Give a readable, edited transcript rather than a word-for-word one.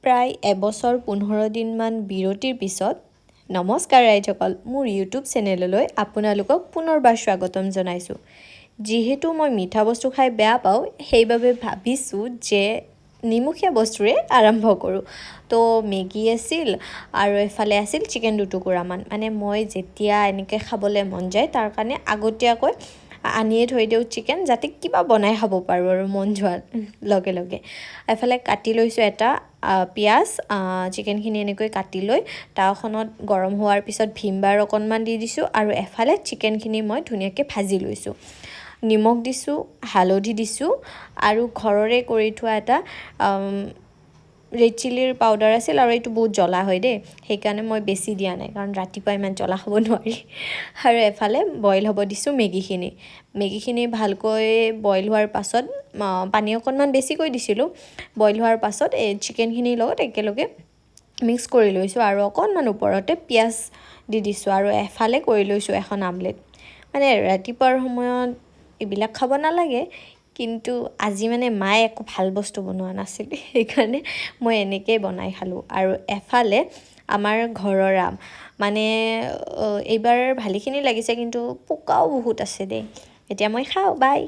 প্ৰায় এবছৰ 15 দিনমান বিৰতিৰ পিছত নমস্কাৰ ৰাইজসকল, মোৰ ইউটিউব চেনেললৈ আপোনালোকক পুনৰবাৰ স্বাগতম জনাইছোঁ। যিহেতু মই মিঠা বস্তু খাই বেয়া পাওঁ, সেইবাবে ভাবিছোঁ যে নিমখীয়া বস্তুৰে আৰম্ভ কৰোঁ। তো মেগী আছিল আৰু এফালে আছিল চিকেন দুটুকুৰামান। মানে মই যেতিয়া এনেকৈ খাবলৈ মন যায় তাৰ কাৰণে আগতীয়াকৈ আনিয়ে থৈ দিওঁ চিকেন, যাতে কিবা বনাই খাব পাৰোঁ আৰু মন যোৱাৰ লগে লগে। এফালে কাটি লৈছোঁ এটা পিঁয়াজ, চিকেনখিনি এনেকৈ কাটি লৈ তাৱাখনত গৰম হোৱাৰ পিছত ভীমবাৰ অকণমান দি দিছোঁ আৰু এফালে চিকেনখিনি মই ধুনীয়াকৈ ভাজি লৈছোঁ। নিমখ দিছোঁ, হালধি দিছোঁ আৰু ঘৰৰে কৰি থোৱা এটা ৰেড চিলিৰ পাউডাৰ আছিল, আৰু এইটো বহুত জ্বলা হয় দেই, সেইকাৰণে মই বেছি দিয়া নাই, কাৰণ ৰাতিপুৱা ইমান জ্বলা খাব নোৱাৰি। আৰু এফালে বইল হ'ব দিছোঁ মেগীখিনি ভালকৈ বইল হোৱাৰ পাছত পানী অকণমান বেছিকৈ দিছিলোঁ। বইল হোৱাৰ পাছত এই চিকেনখিনিৰ লগত একেলগে মিক্স কৰি লৈছোঁ আৰু অকণমান ওপৰতে পিঁয়াজ দি দিছোঁ আৰু এফালে কৰি লৈছোঁ এখন আমলেট। মানে ৰাতিপুৱাৰ সময়ত এইবিলাক খাব নালাগে, কিন্তু আজি মানে মায়ে একো ভাল বস্তু বনোৱা নাছিল, সেইকাৰণে মই এনেকৈয়ে বনাই খালোঁ। আৰু এফালে আমাৰ ঘৰৰ আম, মানে এইবাৰ ভালেখিনি লাগিছে, কিন্তু পোকাও বহুত আছে দেই। এতিয়া মই খাওঁ, বাই।